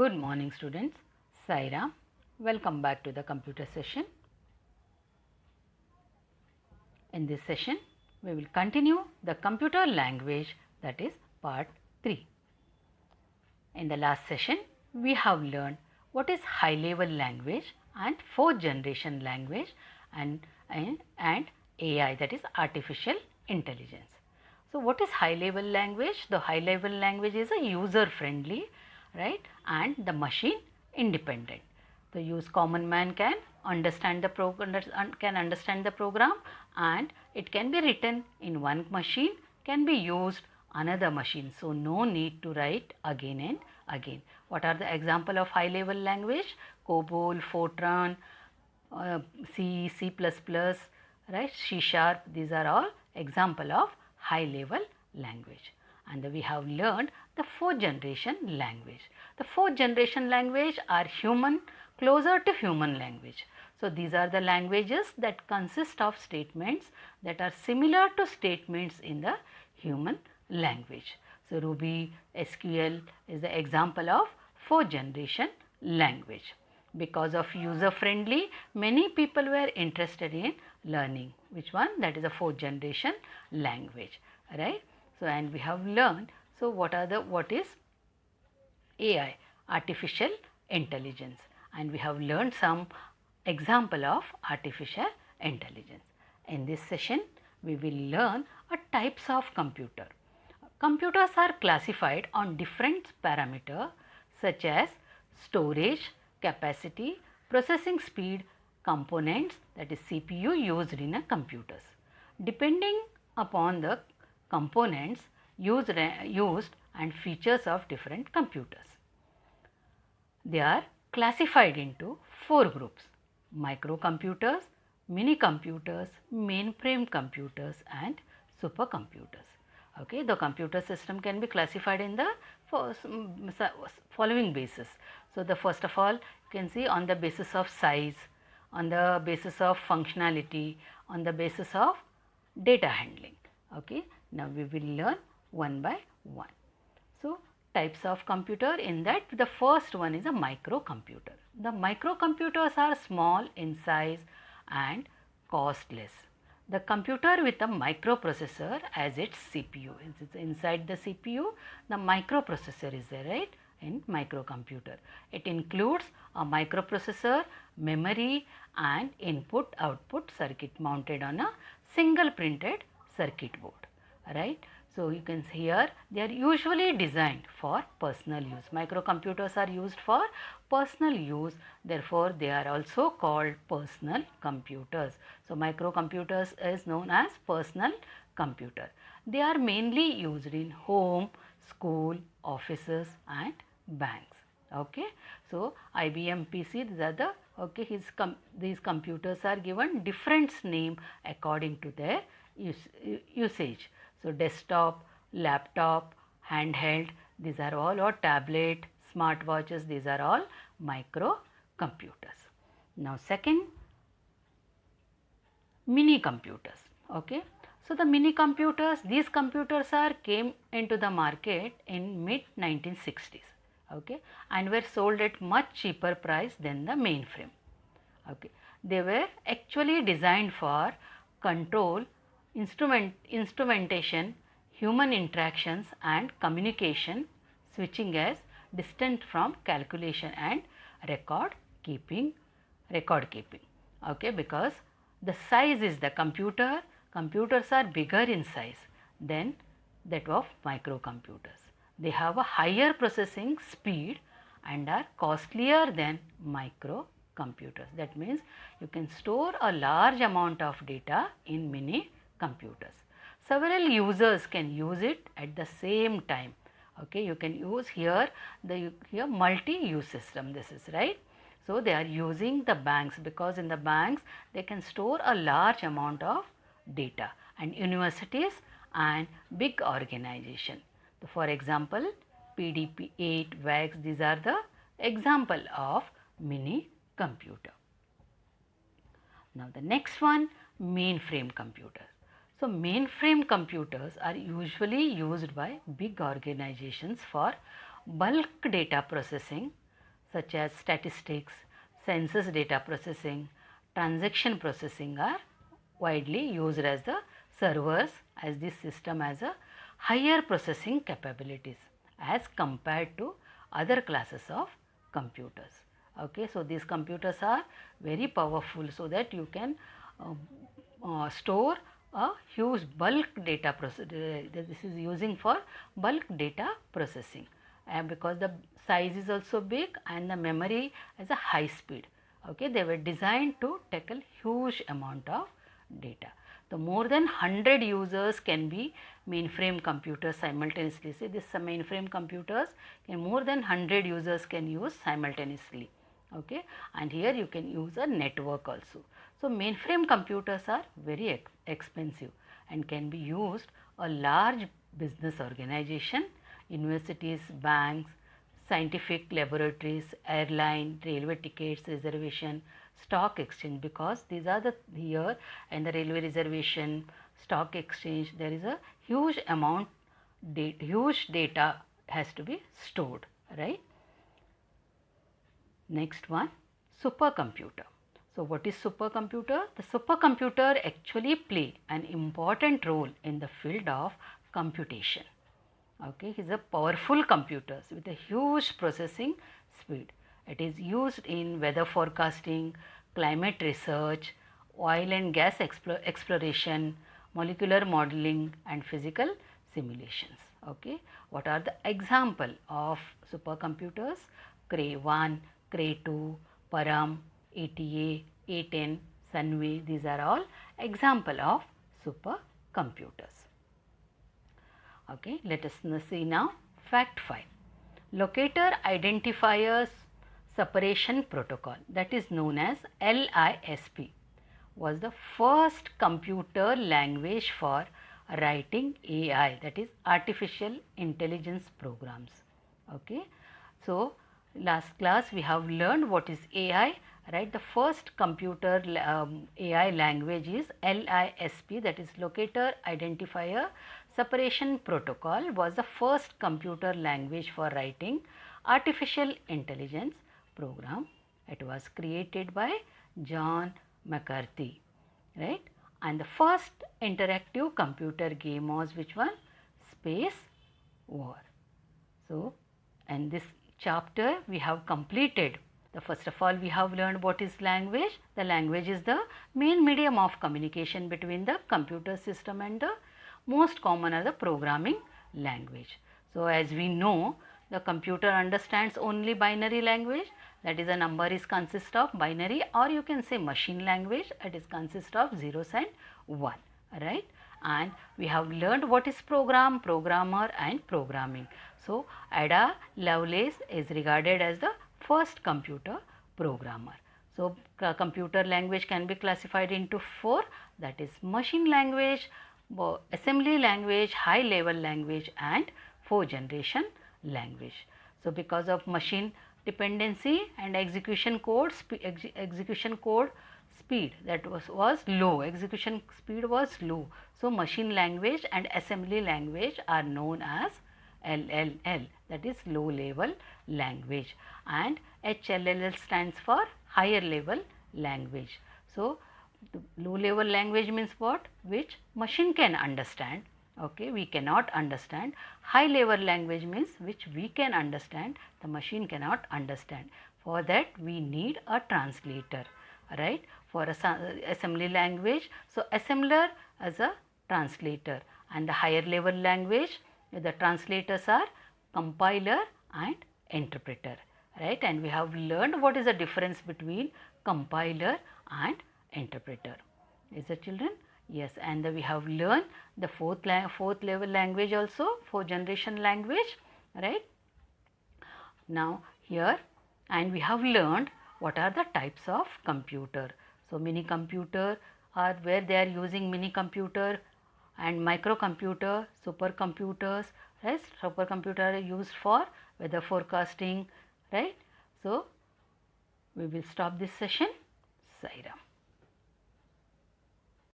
Good morning students, Sairam. Welcome back to the computer session. In this session, we will continue the computer language, that is part 3. In the last session, we have learned what is high level language and fourth generation language and AI, that is artificial intelligence. So, what is high level language? The high level language is a user friendly, right, and the machine independent. The common man can understand the program, and it can be written in one machine, can be used another machine. So, no need to write again and again. What are the example of high level language? COBOL, Fortran, C, C++, right, C#. These are all example of high level language. And we have learned the fourth generation language. The fourth generation language are closer to human language. So, these are the languages that consist of statements that are similar to statements in the human language. So, Ruby, SQL is the example of fourth generation language. Because of user friendly, many people were interested in learning which one, that is a fourth generation language, right. So, and we have learned, so what is AI, artificial intelligence, and we have learned some example of artificial intelligence. In this session, we will learn a types of computer. Computers are classified on different parameters such as storage, capacity, processing speed, components, that is CPU used in a computers. Depending upon the components used and features of different computers, they are classified into 4 groups: microcomputers, mini computers, mainframe computers and supercomputers. Okay, the computer system can be classified in the following basis. So, the first of all, you can see on the basis of size, on the basis of functionality, on the basis of data handling. Okay, now we will learn one by one. So, types of computer, in that the first one is a microcomputer. The microcomputers are small in size and costless. The computer with a microprocessor as its CPU. It's inside the CPU, the microprocessor is there, right, in microcomputer. It includes a microprocessor, memory and input output circuit mounted on a single printed circuit board, right. So, you can see here they are usually designed for personal use. Microcomputers are used for personal use, therefore, they are also called personal computers. So, microcomputers is known as personal computer. They are mainly used in home, school, offices and banks. Okay. So, IBM PC, these are the, okay, these computers are given different name according to their usage. So, desktop, laptop, handheld, these are all, or tablet, smartwatches, these are all microcomputers. Now, second, mini computers. Okay. So, the mini computers, these computers are came into the market in mid 1960s, okay, and were sold at much cheaper price than the mainframe. Okay. They were actually designed for control, instrumentation, human interactions and communication, switching as distant from calculation and record keeping. Okay, because the size is the computers are bigger in size than that of microcomputers. They have a higher processing speed and are costlier than microcomputers. That means you can store a large amount of data in mini computers. Several users can use it at the same time. Okay, you can use here multi-use system, this is right. So, they are using the banks, because in the banks they can store a large amount of data, and universities and big organization. So, for example, PDP 8, VAX, these are the example of mini computer. Now, the next one, mainframe computer. So, mainframe computers are usually used by big organizations for bulk data processing, such as statistics, census data processing, transaction processing are widely used as the servers, as this system has a higher processing capabilities as compared to other classes of computers. Okay, so these computers are very powerful, so that you can store a huge bulk data this is using for bulk data processing, and because the size is also big and the memory has a high speed. Okay, they were designed to tackle huge amount of data. The more than 100 users can be mainframe computers simultaneously. See, this mainframe computers can more than 100 users can use simultaneously. Okay, and here you can use a network also. So mainframe computers are very expensive and can be used a large business organization, universities, banks, scientific laboratories, airline, railway tickets reservation, stock exchange, because these are the here and the railway reservation, stock exchange, there is a huge amount, huge data has to be stored, right. Next one, supercomputer. So what is supercomputer? The supercomputer actually play an important role in the field of computation. Okay, it is a powerful computers with a huge processing speed. It is used in weather forecasting, climate research, oil and gas exploration, molecular modeling and physical simulations. Okay, what are the example of supercomputers? Cray 1, Cray 2, Param, ATA, A10, Sunway, these are all example of supercomputers. Okay, let us see now fact file. Locator identifier separation protocol, that is known as LISP, was the first computer language for writing AI, that is artificial intelligence programs. Okay, so last class we have learned what is AI, right. The first computer AI language is LISP, that is locator identifier separation protocol, was the first computer language for writing artificial intelligence program. It was created by John McCarthy, right. And the first interactive computer game was which one? Space War. So, in this chapter we have completed. The first of all we have learned what is language. The language is the main medium of communication between the computer system and the most common are the programming language. So, as we know, the computer understands only binary language, that is a number is consist of binary, or you can say machine language, it is consist of zeros and 1, right. And we have learned what is program, programmer and programming. So, Ada Lovelace is regarded as the first computer programmer. So, computer language can be classified into 4, that is machine language, assembly language, high level language and 4th generation language. So, because of machine dependency and execution code speed that was low, execution speed was low. So, machine language and assembly language are known as LLL, that is low level language, and HLLL stands for higher level language. So, low level language means what? Which machine can understand, okay, we cannot understand. High level language means which we can understand, the machine cannot understand. For that we need a translator, right, for assembly language. So, assembler as a translator, and the higher level language, the translators are compiler and interpreter, right. And we have learned what is the difference between compiler and interpreter. Is it, children? Yes, and we have learned the fourth level language also, 4th generation language, right. Now here, and we have learned what are the types of computer. So, mini computer are where they are using mini computer, and microcomputer, supercomputers, right. Supercomputer are used for weather forecasting, right. So, we will stop this session. Sai Ram.